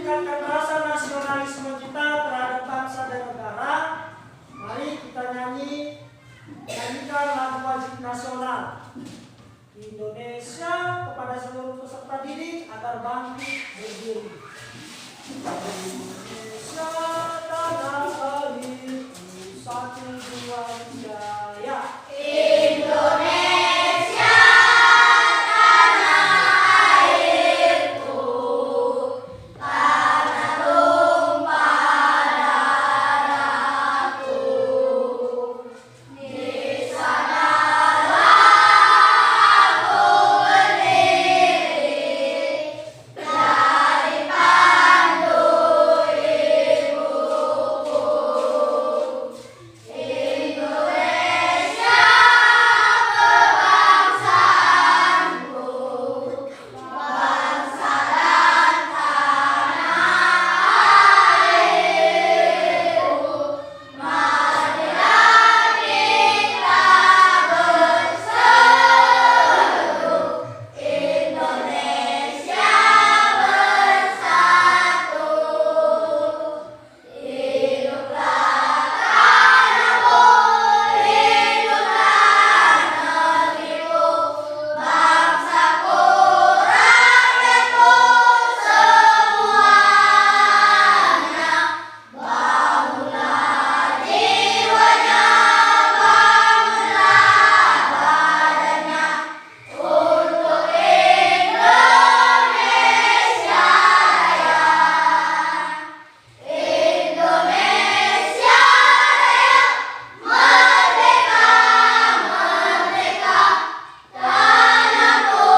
meningkatkan rasa nasionalisme kita terhadap bangsa dan negara, mari kita nyanyikan lagu wajib nasional Indonesia kepada seluruh peserta didik agar bangkit berdiri. Indonesia tanah airku, 1, 2, 3 ya. Indonesia tanah airku, tanah tumpah darahku. Di sanalah aku berdiri, dari pandu ibuku. Indonesia kebangsaanku, bangsa dan tanah airku. Marilah kita berseru, Indonesia bersatu. Hiduplah tanahku, hiduplah negeriku, bangsaku, rakyatku semuanya. Bangunlah jiwanya, bangunlah badannya, untuk Indonesia Raya. Indonesia Raya, merdeka, merdeka, tanahku,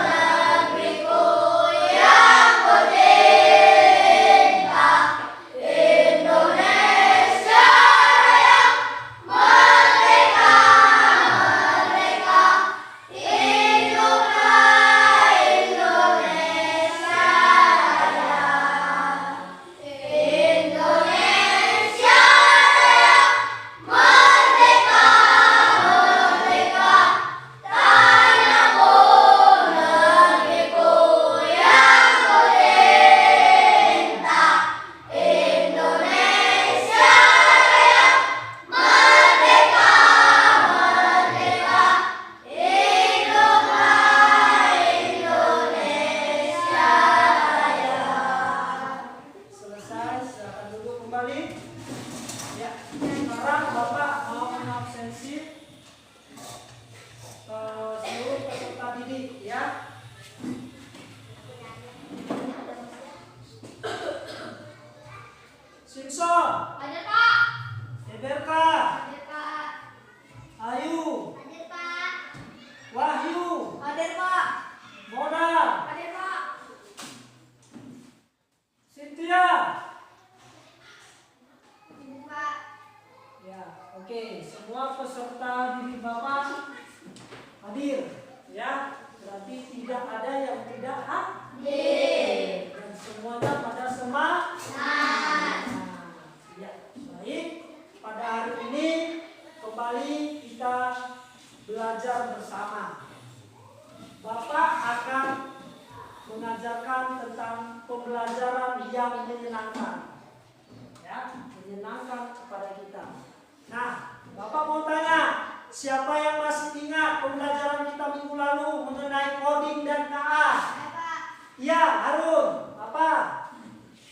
negeriku yang ku cinta. Indonesia Raya, merdeka, merdeka, hiduplah Indonesia Raya. Indonesia Raya, merdeka, merdeka, tanahku, negeriku yang ku cinta. Indonesia Raya, merdeka, merdeka, hiduplah Indonesia Raya. Selesai, silakan duduk kembali. Ya, sekarang Bapak mau mengabsensi seluruh peserta didik ya. Simpson, Hadir Pak. Eberka, Hadir Pak. Ayu, Hadir Pak. Wahyu, Hadir Pak. Mona, Hadir Pak. Cynthia. Hadir Pak. Ya, oke. Semua peserta didik Bapak hadir ya. Berarti tidak ada yang tidak hadir. Dan semuanya pada semangat. Ya, baik. Pada hari ini kembali kita belajar bersama. Bapak akan mengajarkan tentang pembelajaran yang menyenangkan. Ya, menyenangkan kepada kita. Nah, Bapak mau tanya, siapa yang masih ingat pembelajaran kita minggu lalu mengenai coding dan KA? Pak. Ya, Harun. Apa?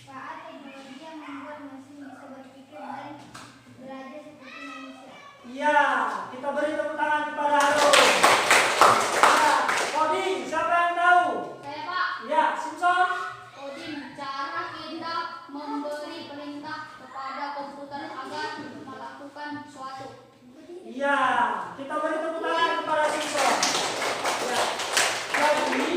Pak, teknologi yang membuat mesin bisa berpikir dan belajar seperti manusia. Iya, kita beri tepuk tangan kepada Harun. Ya, coding, siapa yang tahu? Saya Pak. Ya, Simpson. Coding, cara kita memberi perintah kepada komputer agar melakukan suatu. Iya, kita beri tepuk tangan kepada Simpson. Ya, jadi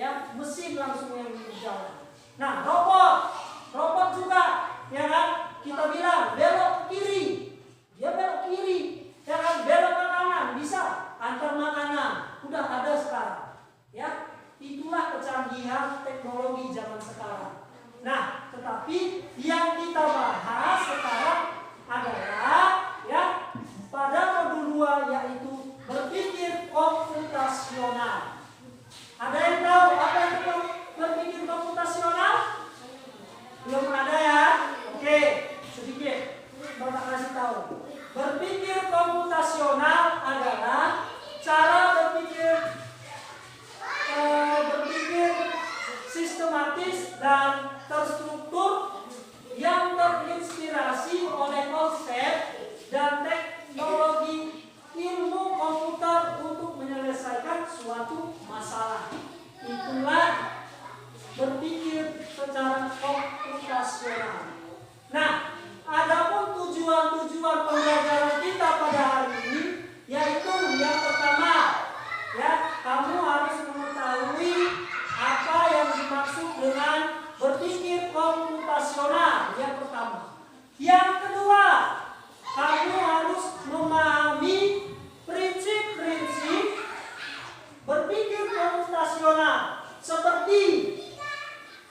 ya, mesin langsung yang berjalan. Nah, robot juga, ya kan? Kita bilang belok kiri, dia belok kiri, ya kan? Belok ke kanan, bisa antar makanan, udah ada sekarang, ya. Itulah kecanggihan teknologi zaman sekarang. Nah, tetapi yang kita bahas sekarang adalah, ya, pada modul 2 yaitu berpikir komputasional. Ada yang tahu apa itu berpikir komputasional? Belum ada ya? Oke, sedikit Bapak kasih tahu. Berpikir komputasional adalah cara berpikir sistematis dan terstruktur yang terinspirasi oleh konsep dan teknologi ilmu komputer untuk menyelesaikan suatu masalah. Itulah berpikir secara komputasional. Nah, adapun tujuan-tujuan pembelajaran kita pada hari ini yaitu yang pertama, ya, kamu harus mengetahui apa yang dimaksud dengan berpikir komputasional. Yang pertama. Yang kedua, kamu harus memahami prinsip-prinsip berpikir komputasional seperti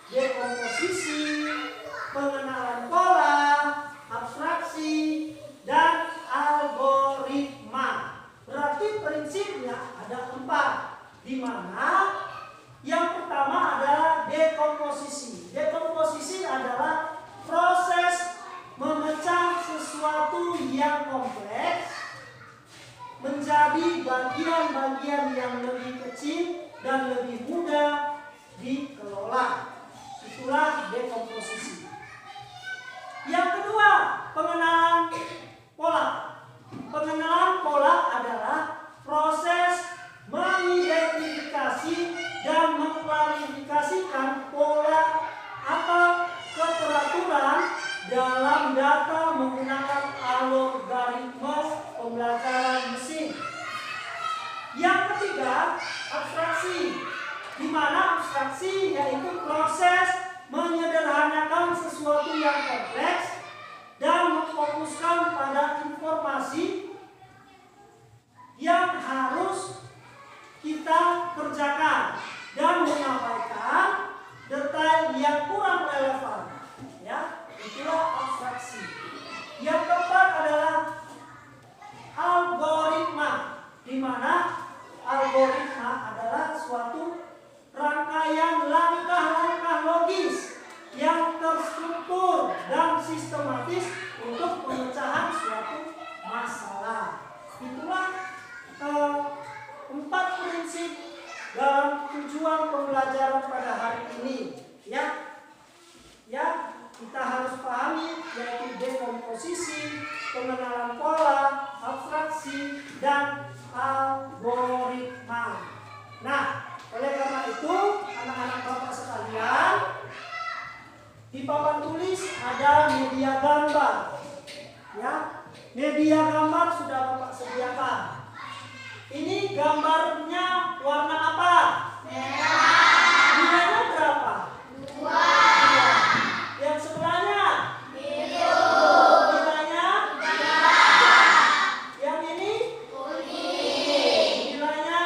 dekomposisi, pengenalan pola, abstraksi, dan algoritma. Berarti prinsipnya ada 4, di mana yang pertama adalah dekomposisi. Dekomposisi adalah proses memecah sesuatu yang kompleks menjadi bagian-bagian yang lebih kecil dan lebih mudah dikelola. Itulah dekomposisi. Yang kedua, pengenalan pola. Pengenalan pola adalah proses mengidentifikasi dan mengklarifikasikan pola atau keteraturan dalam data menggunakan algoritma pembelajaran mesin. Yang ketiga, abstraksi, di mana abstraksi yaitu proses menyederhanakan sesuatu yang kompleks dan memfokuskan pada informasi yang harus kita kerjakan dan menyampaikan detail yang kurang relevan. Ya, itulah abstraksi. Yang keempat adalah algoritma, di mana algoritma adalah suatu rangkaian langkah-langkah logis yang terstruktur dan sistematis untuk pemecahan suatu masalah. Itulah 4 prinsip dalam tujuan pembelajaran pada hari ini. Ya, kita harus pahami yaitu dekomposisi, pengenalan pola, abstraksi, dan algoritma. Nah, oleh karena itu, anak-anak Bapak sekalian, di papan tulis ada media gambar. Ya, media gambar sudah Bapak sediakan. Ini gambarnya warna apa? Merah. Nilainya berapa? 2. Yang sebelahnya? Biru. Nilainya? 3. Yang ini? Kuning. Nilainya?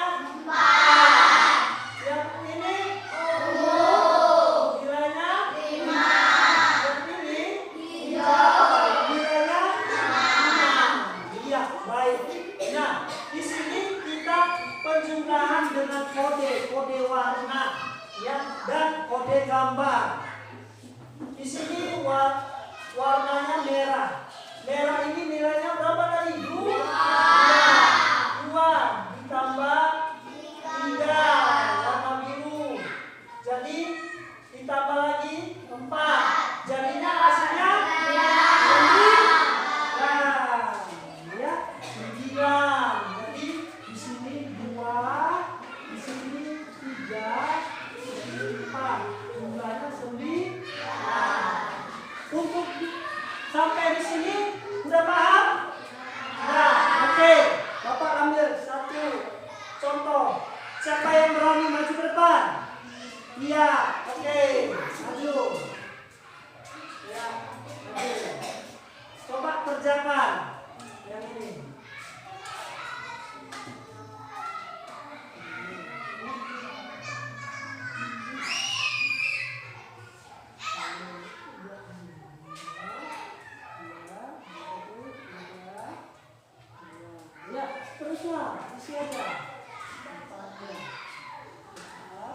4. Yang ini? Ungu. Nilainya? 5. Yang ini? Hijau. Nilainya? 6. Iya, baik. Nah, di sini kita penjumlahan dengan kode warna, ya, dan kode gambar. Di sini warnanya merah. Merah ini nilainya berapa tadi? 2. 2 ditambah 3 warna biru. Jadi ditambah lagi 4. Jadinya hasilnya 9. Ya, 9. Jadi di sini 2, di sini 3, di sini 4. Jumlahnya 9. Untuk sampai di sini udah paham? Nah, oke. Bapak ambil satu contoh. Siapa yang berani maju ke depan? terusnya isi aja. Tempatnya. Ya.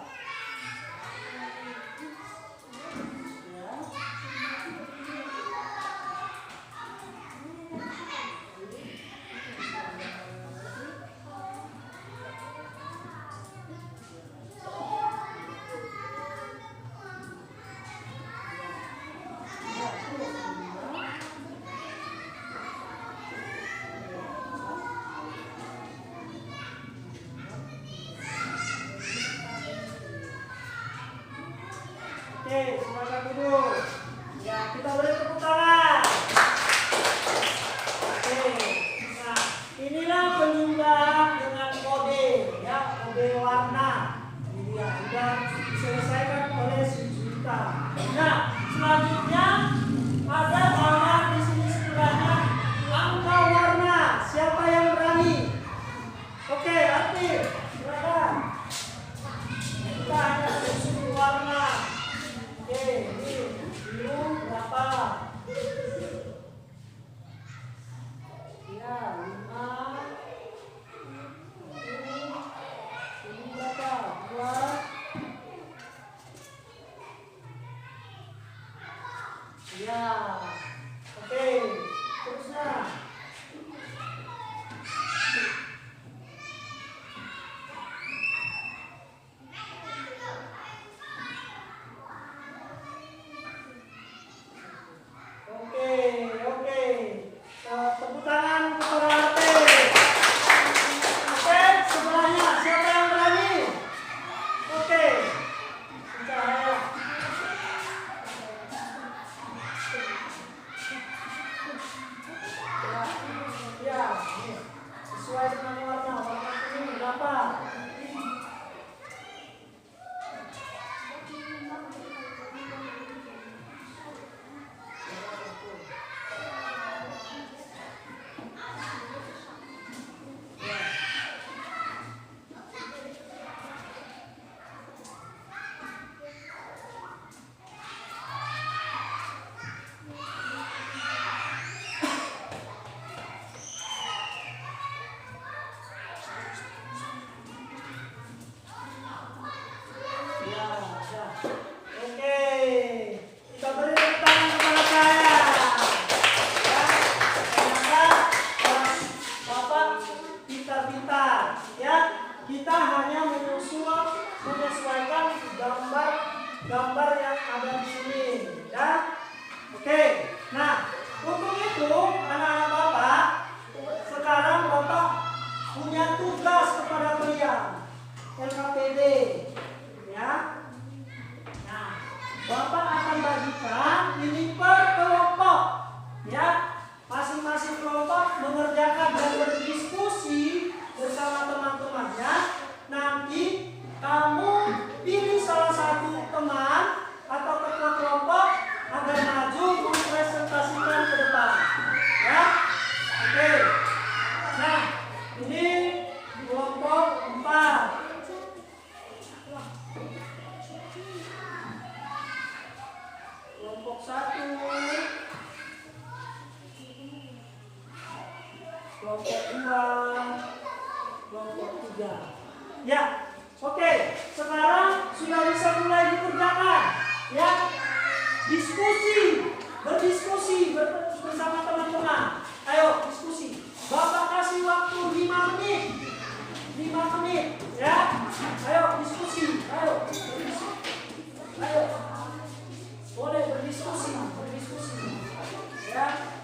Oke, silakan duduk. Ya, kita beri tepuk tangan. Oke, nah inilah penyumbang dengan kode, ya kode warna. Ini ya sudah diselesaikan oleh si Juwita. Nah, selanjutnya ada gambar di sini sebelahnya angka warna. Siapa yang berani? Oke, aktif. Silakan. Kita hanya susun warna. Oke, ini biru berapa? Ya, 5. Ini berapa? 2. Ya, oke. Terusnya. Oke. Tepuk tangan kepada RT. Oke, sebelahnya siapa yang berani? Oke. Cahaya. Ya, ini sesuai dengan warna kuning berapa? Oke, kita beri tepuk tangan kepada saya. Ya, ternyata Bapak pintar-pintar. Ya, kita hanya menyesuaikan gambar yang ada di sini. Ya, oke. Nah, untuk itu anak-anak Bapak, sekarang Bapak punya tugas kepada kalian, LKPD. Ya. Nah, Bapak akan bagikan ini per kelompok. Ya, masing-masing kelompok mengerjakan dan berdiskusi bersama teman-temannya. Nanti kamu pilih salah satu teman atau ketua kelompok agar maju mempresentasikan ke depan. Ya, oke. Nah, ini kelompok 4. Kelompok 1, kelompok 2, kelompok 3. Ya, oke. Sekarang sudah bisa mulai dikerjakan. Ya, berdiskusi bersama teman-teman. Ayo diskusi. Bapak kasih waktu 5 menit. 5 menit. Ya, ayo diskusi. Ayo. Boleh berdiskusi. Ya.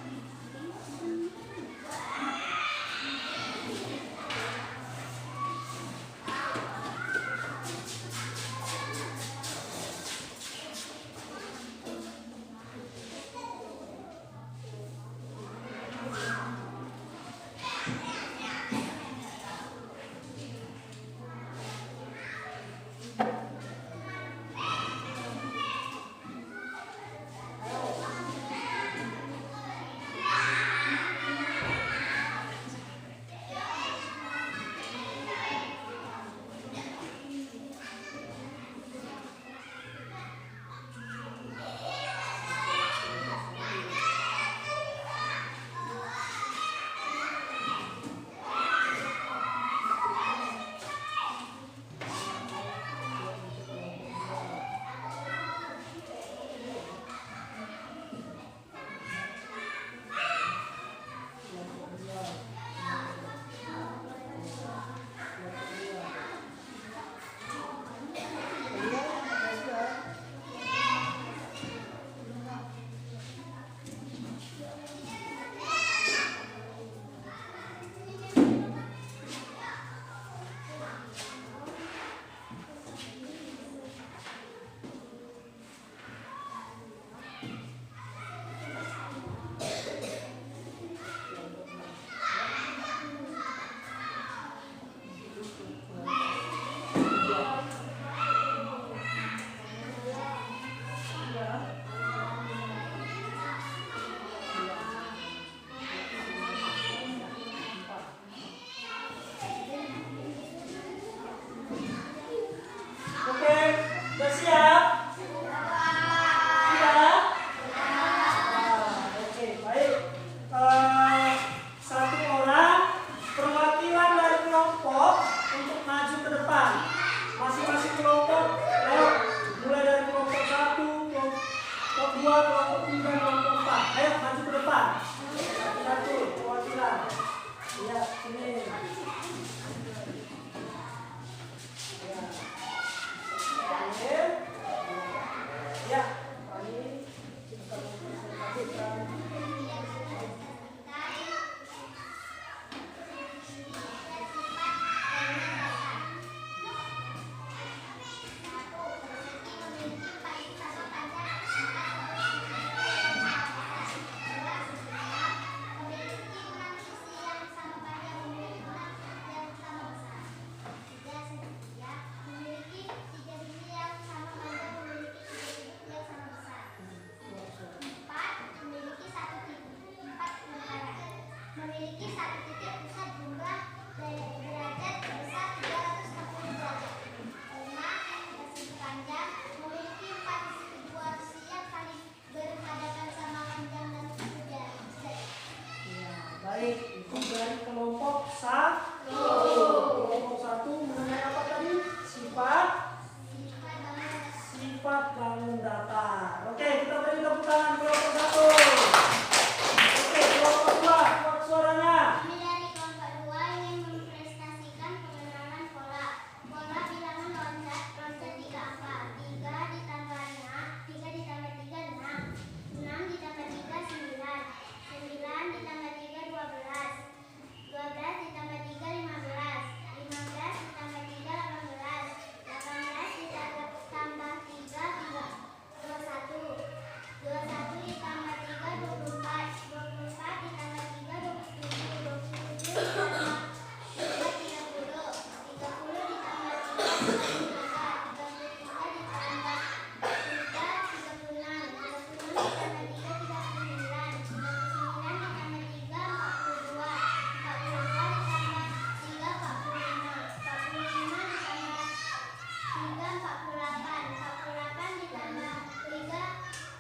48 ditambah 3,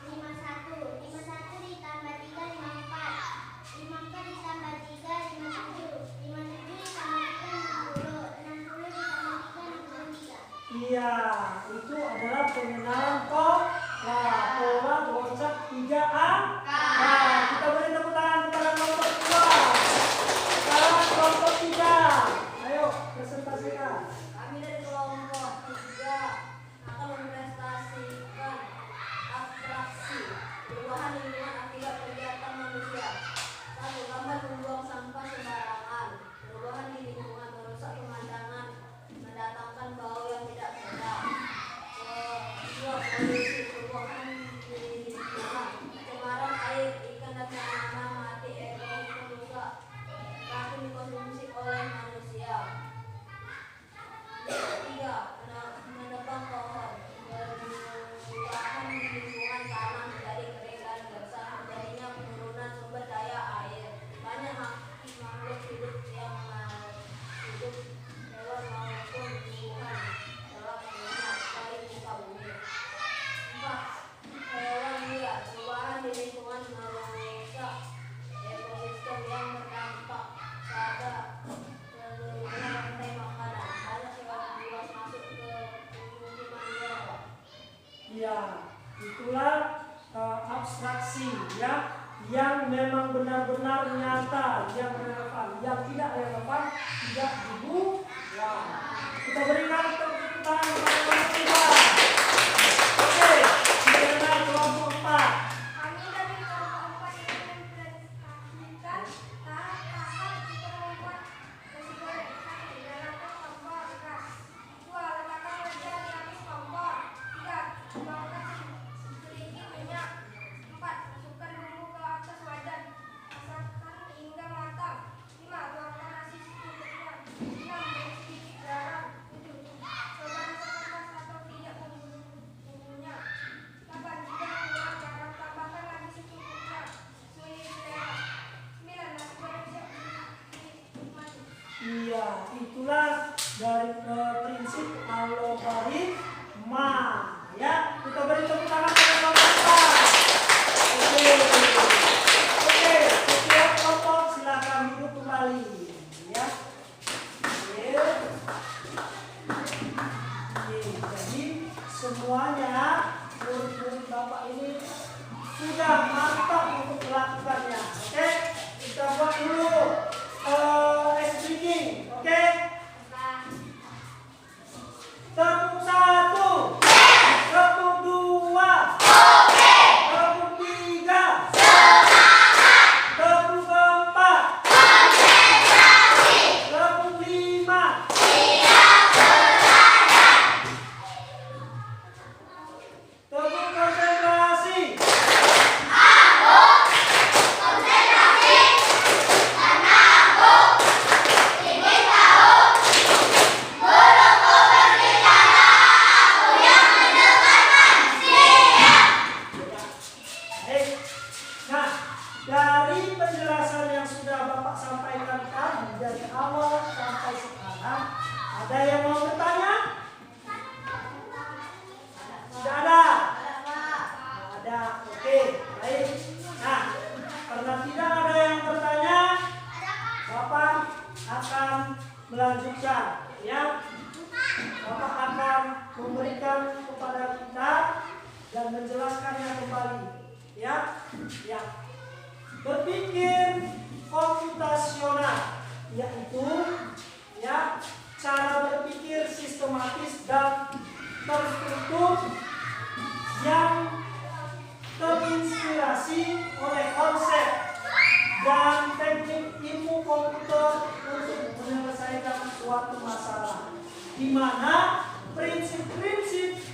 51. 51 ditambah 3, 54. 54 ditambah 3, 57. 57 ditambah 3, 60. 60 ditambah 3, 63. Iya, itu adalah pengenalan pola konsep 3 angka. Nah, kita beri tepuk tangan kepada kelompok 2. Sekarang kelompok 3. Ayo, presentasikan. Kami dari kelompok 3 akan mempresentasikan abstraksi perubahan lingkungan akibat kegiatan manusia. 1. Gambar membuang sampah sembarangan. Perubahan di lingkungan merusak pemandangan, mendatangkan bau yang tidak sedap. 2. Polusi perubahan di lingkungan. Pencemaran air, ikan dan tanaman mati, ekosistem rusak, racun dikonsumsi oleh manusia. 3. Menebang pohon. Perubahan di lingkungan tanah menjadi kering dan gersang, terjadinya penurunan sumber daya air. Banyak makhluk hidup yang hidup, hewan maupun tumbuhan telah punah dari muka bumi. 4. Hewan liar. Perubahan di lingkungan merusak ekosistem yang berdampak pada penurunan rantai makanan. Banyak hewan buas masuk ke pemukiman warga. Ya, itulah abstraksi ya, yang memang benar-benar nyata, yang relevan. Yang tidak relevan tidak dibuang. Kita berikan tepuk tangan kepada kelompok 3. Oke, kita kelompok 4. Kami dari kelompok 4 ingin mempresentasikan tahap-tahap untuk membuat nasi goreng. 1. Nyalakan kompor gas. 2. Letakkan wajan di atas kompor. 3. Tuangkan sedikit minyak. 4. Masukkan bumbu ke atas wajan. Masakkan hingga matang. 5. Tuangkan nasi secukupnya. 6. Beri sedikit garam. 7. Coba rasakan pas atau tidak bumbunya. 8. Jika kurang garam, tambahkan lagi secukupnya. Sesuai selera. 9. Nasi goreng siap dinikmati. Iya, itulah dari prinsip algoritma. Ya, kita beri tepuk tangan kepada kelompok 4. Oke, setiap kelompok silakan duduk kembali. Ya. Oke, jadi semuanya murid-murid Bapak ini sudah mantap untuk melakukannya. Oke, kita buat dulu ice breaking. Oke, tepuk 1, tepuk 2, tepuk 3, tepuk 4, tepuk 5, tepuk konsentrasi. Baik. Nah, dari penjelasan yang sudah Bapak sampaikan tadi dari awal sampai sekarang, ada yang mau bertanya? Tidak ada? Ada. Oke, baik. Nah, karena tidak ada yang bertanya, Bapak akan melanjutkan. Ya, Bapak akan memberikan kepada kita dan menjelaskannya kembali. Ya, ya. Berpikir komputasional, yaitu ya cara berpikir sistematis dan terstruktur yang terinspirasi oleh konsep dan teknik ilmu komputer untuk menyelesaikan suatu masalah, di mana prinsip-prinsip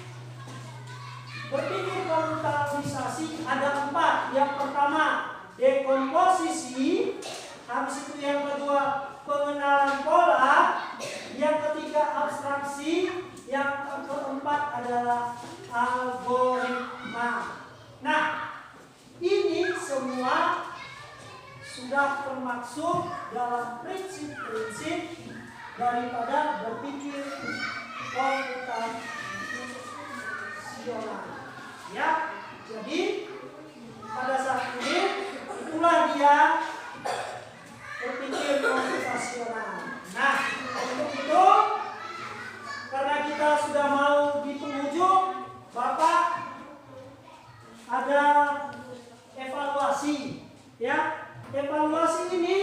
berpikir komputarisasi ada 4. Yang pertama, dekomposisi. Habis itu yang kedua, pengenalan pola. Yang ketiga, abstraksi. Yang keempat adalah algoritma. Nah, ini semua sudah termaksud dalam prinsip-prinsip daripada berpikir komputarisasi. konversasional. Ya, jadi pada saat ini itulah dia berpikir konversasional. Nah, untuk itu karena kita sudah mau di penghujung, Bapak ada evaluasi. Ya, evaluasi ini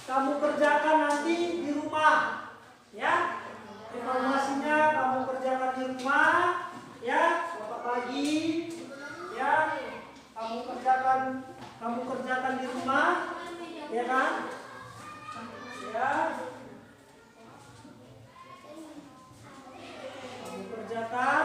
kamu kerjakan nanti di rumah. Ya, evaluasinya kamu kerjakan di rumah. Ya, Bapak bagi. Ya, kamu kerjakan di rumah. Ya kan? Ya. Kamu kerjakan